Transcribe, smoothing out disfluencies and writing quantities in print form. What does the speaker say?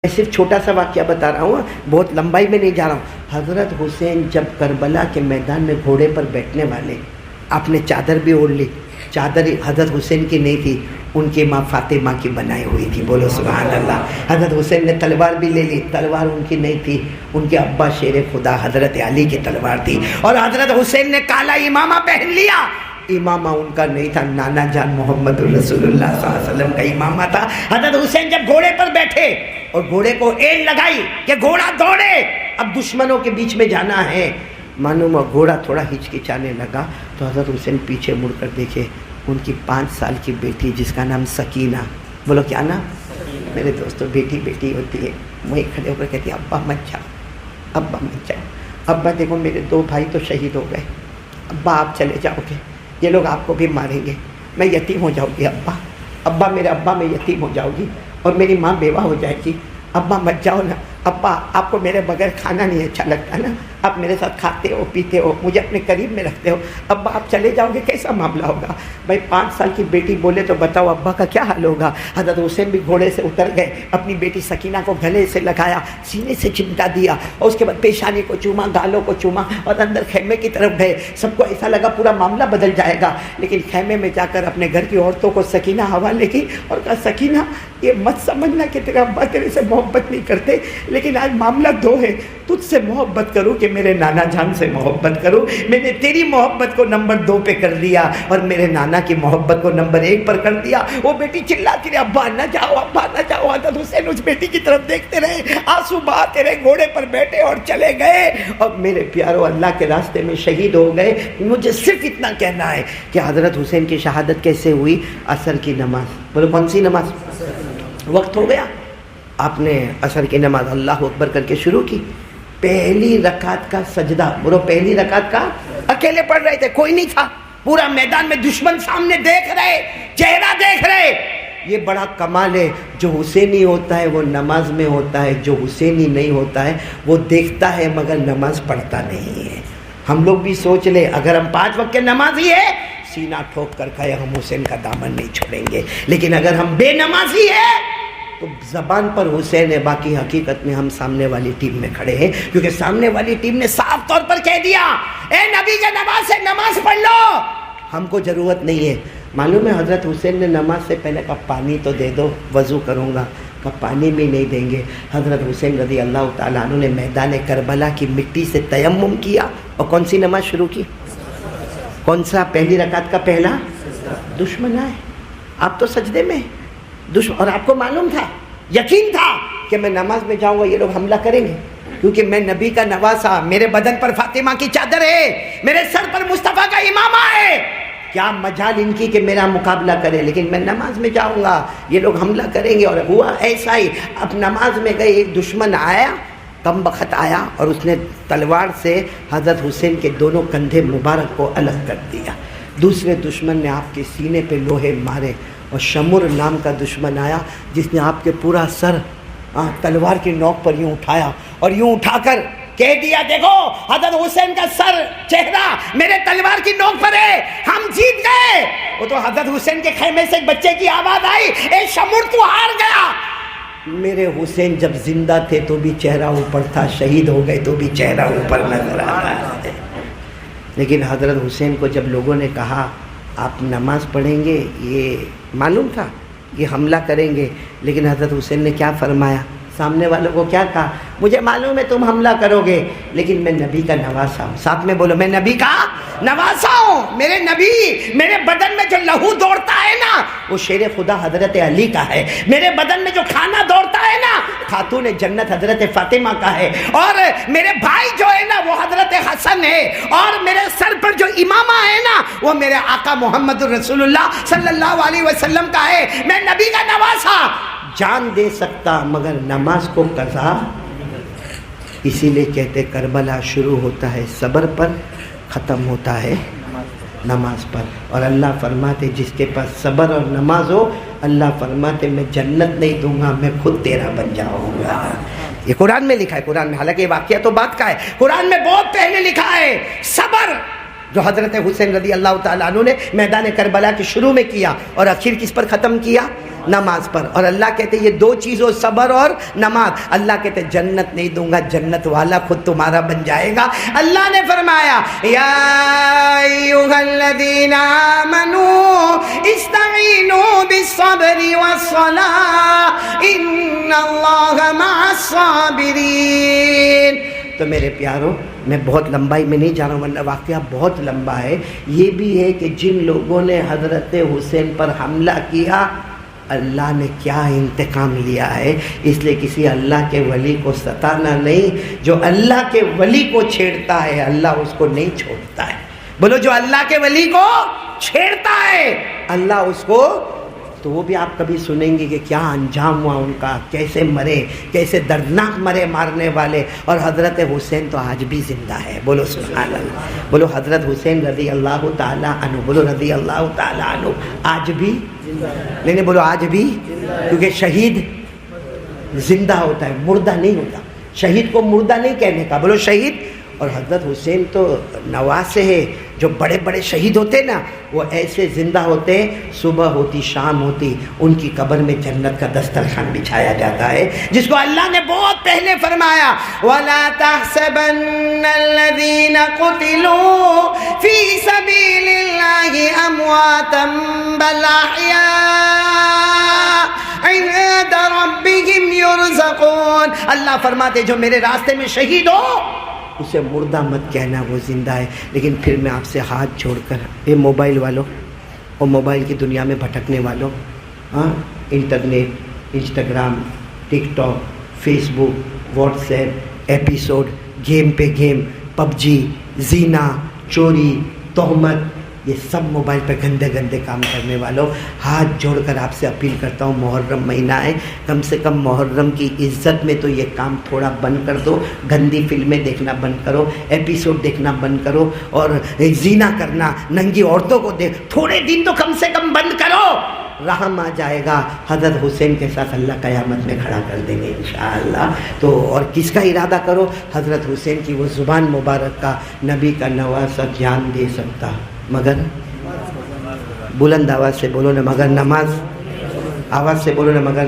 میں صرف چھوٹا سا واقعہ بتا رہا ہوں، بہت لمبائی میں نہیں جا رہا ہوں۔ حضرت حسین جب کربلا کے میدان میں گھوڑے پر بیٹھنے والے، آپ نے چادر بھی اوڑھ لی، چادر حضرت حسین کی نہیں تھی، ان کی ماں فاطمہ کی بنائی ہوئی تھی، بولو سبحان اللہ۔ حضرت حسین نے تلوار بھی لے لی، تلوار ان کی نہیں تھی، ان کے ابا شیر خدا حضرت علی کی تلوار تھی، اور حضرت حسین نے کالا امامہ پہن لیا۔ امامہ ان کا نہیں تھا، نانا جان محمد رسول اللہ صلی اللہ علیہ وسلم کا امامہ تھا۔ حضرت حسین جب گھوڑے پر بیٹھے اور گھوڑے کو ایڑ لگائی کہ گھوڑا دوڑے، اب دشمنوں کے بیچ میں جانا ہے، معلوم ہوا گھوڑا تھوڑا ہچکچانے لگا، تو حضرت حسین پیچھے مڑ کر دیکھے، ان کی 5 سال کی بیٹی جس کا نام سکینہ، بولو کیا نام؟ میرے دوستو بیٹی بیٹی ہوتی ہے، وہیں کھڑے ہو کر کہتی ہے ابا مت جاؤ، ابا مت جاؤ، ابا دیکھو میرے 2 بھائی تو شہید ہو گئے، ابا آپ چلے جاؤ گے، یہ لوگ آپ کو بھی ماریں گے، میں یتیم ہو جاؤں گی، ابا ابا میرے ابا میں یتیم ہو جاؤ گی، اور میری ماں بیوہ ہو جائے گی، ابا مت جاؤ نا، ابا آپ کو میرے بغیر کھانا نہیں اچھا لگتا نا، آپ میرے ساتھ کھاتے ہو پیتے ہو، مجھے اپنے قریب میں رکھتے ہو، ابا آپ چلے جاؤ گے کیسا معاملہ ہوگا؟ بھائی 5 سال کی بیٹی بولے تو بتاؤ ابا کا کیا حال ہوگا؟ حضرت حسین بھی گھوڑے سے اتر گئے، اپنی بیٹی سکینہ کو گلے سے لگایا، سینے سے چمٹا دیا، اور اس کے بعد پیشانی کو چوما، گالوں کو چوما، اور اندر خیمے کی طرف گئے۔ سب کو ایسا لگا پورا معاملہ بدل جائے گا، لیکن خیمے میں جا کر اپنے گھر کی عورتوں کو سکینہ حوالے کی اور کہا سکینہ یہ مت سمجھنا کہ تیرا ابا تیرے سے محبت نہیں کرتے، لیکن آج معاملہ 2 ہے، تجھ سے محبت کروں کہ میرے نانا جان سے محبت کروں؟ میں نے تیری محبت کو نمبر 2 پہ کر دیا اور میرے نانا کی محبت کو نمبر 1 پر کر دیا۔ وہ بیٹی چلاتی رہے ابا نہ جاؤ، ابا نہ جاؤ۔ حضرت حسین اس بیٹی کی طرف دیکھتے رہے، آنسو بہاتے رہے، گھوڑے پر بیٹھے اور چلے گئے، اور میرے پیارو اللہ کے راستے میں شہید ہو گئے۔ مجھے صرف اتنا کہنا ہے کہ حضرت حسین کی شہادت کیسے ہوئی؟ عصر کی نماز، بولو کون سی نماز؟ وقت ہو گیا، آپ نے عصر کی نماز اللہ اکبر کر کے شروع کی، پہلی رکعت کا سجدہ، بولو پہلی رکعت کا، اکیلے پڑھ رہے تھے، کوئی نہیں تھا، پورا میدان میں دشمن سامنے دیکھ رہے، چہرہ دیکھ رہے۔ یہ بڑا کمال ہے، جو حسینی ہوتا ہے وہ نماز میں ہوتا ہے، جو حسینی نہیں ہوتا ہے وہ دیکھتا ہے مگر نماز پڑھتا نہیں ہے۔ ہم لوگ بھی سوچ لیں، اگر ہم 5 وقت کے نمازی ہیں، سینہ ٹھوک کر کہے ہم حسین کا دامن نہیں چھوڑیں گے، لیکن اگر ہم بے نمازی ہیں تو زبان پر حسین ہے، باقی حقیقت میں ہم سامنے والی ٹیم میں کھڑے ہیں، کیونکہ سامنے والی ٹیم نے صاف طور پر کہہ دیا اے نبی کے نماز سے نماز پڑھ لو، ہم کو ضرورت نہیں ہے۔ معلوم ہے حضرت حسین نے نماز سے پہلے کہا پانی تو دے دو، وضو کروں گا، کہا پانی بھی نہیں دیں گے۔ حضرت حسین رضی اللہ تعالیٰ عنہ نے میدان کربلا کی مٹی سے تیمم کیا اور کون سی نماز شروع کی؟ کون سا؟ پہلی رکعت کا پہلا۔ دشمن آئے، آپ تو سجدے میں، اور آپ کو معلوم تھا، یقین تھا کہ میں نماز میں جاؤں گا یہ لوگ حملہ کریں گے، کیونکہ میں نبی کا نواسا، میرے بدن پر فاطمہ کی چادر ہے، میرے سر پر مصطفیٰ کا امامہ ہے، کیا مجال ان کی کہ میرا مقابلہ کرے، لیکن میں نماز میں جاؤں گا یہ لوگ حملہ کریں گے۔ اور ہوا ایسا ہی، اب نماز میں گئے، ایک دشمن آیا، کم بخت آیا، اور اس نے تلوار سے حضرت حسین کے دونوں کندھے مبارک کو الگ کر دیا۔ دوسرے دشمن نے آپ کے سینے پہ لوہے مارے، اور شمر نام کا دشمن آیا جس نے آپ کے پورا سر تلوار کی نوک پر یوں اٹھایا اور یوں اٹھا کر کہہ دیا دیکھو حضرت حسین کا سر، چہرہ میرے تلوار کی نوک پر ہے، ہم جیت گئے۔ وہ تو حضرت حسین کے خیمے سے ایک بچے کی آواز آئی، اے شمر تو ہار گیا۔ میرے حسین جب زندہ تھے تو بھی چہرہ اوپر تھا، شہید ہو گئے تو بھی چہرہ اوپر نظر آ رہا ہے۔ لیکن حضرت حسین کو جب لوگوں نے کہا آپ نماز پڑھیں گے، یہ معلوم تھا یہ حملہ کریں گے، لیکن حضرت حسین نے کیا فرمایا؟ سامنے والوں کو کیا کہا؟ مجھے معلوم ہے تم حملہ کرو گے، لیکن میں نبی کا نواسا ہوں۔ ساتھ میں بولو میں نبی کا نواسا ہوں، میرے نبی، میرے بدن میں جو لہو دوڑتا ہے نا وہ شیر خدا حضرت علی کا ہے، میرے بدن میں جو کھانا دوڑتا ہے نا خاتون جنت حضرت فاطمہ کا ہے، اور میرے بھائی جو ہے نا وہ حضرت حسن ہے، اور میرے سر پر جو امامہ ہے نا وہ میرے آقا محمد رسول اللہ صلی اللہ علیہ وسلم کا ہے۔ میں نبی کا نواسا، جان دے سکتا مگر نماز کو قضا، اسی لیے کہتے کربلا شروع ہوتا ہے صبر پر، ختم ہوتا ہے نماز پر۔ اور اللہ فرماتے جس کے پاس صبر اور نماز ہو، اللہ فرماتے میں جنت نہیں دوں گا، میں خود تیرا بن جاؤں گا۔ یہ قرآن میں لکھا ہے، قرآن میں، حالانکہ یہ واقعہ تو بات کا ہے، قرآن میں بہت پہلے لکھا ہے صبر، جو حضرت حسین رضی اللہ تعالیٰ عنہ نے میدان کربلا کے شروع میں کیا اور آخر کس پر ختم کیا؟ نماز پر. اور اللہ کہتے یہ دو چیزوں صبر اور نماز. اللہ کہتے جنت نہیں دوں گا, جنت والا خود تمہارا بن جائے گا. اللہ نے فرمایا یا ایھا الذین آمنوا استعینوا بالصبر والصلاۃ ان اللہ مع الصابرین. تو میرے پیاروں میں بہت لمبائی میں نہیں جا رہا ہوں ورنہ واقعہ بہت لمبا ہے. یہ بھی ہے کہ جن لوگوں نے حضرت حسین پر حملہ کیا اللہ نے کیا انتقام لیا ہے. اس لیے کسی اللہ کے ولی کو ستانا نہیں. جو اللہ کے ولی کو چھیڑتا ہے اللہ اس کو نہیں چھوڑتا ہے. بولو جو اللہ کے ولی کو چھیڑتا ہے اللہ اس کو. تو وہ بھی آپ کبھی سنیں گے کہ کیا انجام ہوا ان کا, کیسے مرے, کیسے دردناک مرے مارنے والے. اور حضرت حسین تو آج بھی زندہ ہے. بولو سبحان اللہ. بولو حضرت حسین رضی اللہ تعالیٰ عنہ. بولو رضی اللہ تعالیٰ عنہ. آج بھی نہیں بولو آج بھی, کیونکہ شہید زندہ ہوتا ہے مردہ نہیں ہوتا. شہید کو مردہ نہیں کہنے کا. بولو شہید. اور حضرت حسین تو نواسے ہے. جو بڑے بڑے شہید ہوتے نا وہ ایسے زندہ ہوتے, صبح ہوتی شام ہوتی ان کی قبر میں جنت کا دسترخوان بچھایا جاتا ہے, جس کو اللہ نے بہت پہلے فرمایا وَلَا تَحْسَبَنَّ الَّذِينَ قُتِلُوا فِي سَبِيلِ اللَّهِ أَمْوَاتًا بَلْ أَحْيَاءٌ عِندَ رَبِّهِمْ يُرْزَقُونَ. اللہ فرماتے جو میرے راستے میں شہید ہو اسے مردہ مت کہنا, وہ زندہ ہے. لیکن پھر میں آپ سے ہاتھ جوڑ کر اے موبائل والوں اور موبائل کی دنیا میں بھٹکنے والوں, انٹرنیٹ, انسٹاگرام, ٹک ٹاک, فیس بک, واٹس ایپ, ایپیسوڈ, گیم پہ گیم, پب جی, زینا, چوری, تہمت, یہ سب موبائل پہ گندے گندے کام کرنے والوں ہاتھ جوڑ کر آپ سے اپیل کرتا ہوں محرم مہینہ ہے, کم سے کم محرم کی عزت میں تو یہ کام تھوڑا بند کر دو. گندی فلمیں دیکھنا بند کرو, ایپیسوڈ دیکھنا بند کرو, اور زینا کرنا, ننگی عورتوں کو تھوڑے دن تو کم سے کم بند کرو. رحم آ جائے گا. حضرت حسین کے ساتھ اللہ قیامت میں کھڑا کر دیں گے انشاءاللہ. تو اور کس کا ارادہ کرو, حضرت حسین کی وہ زبان مبارک کا, نبی کا نواسہ جان دے سکتا مگر بلند آواز سے بولو نا مگر نماز, آواز سے بولو نا مگر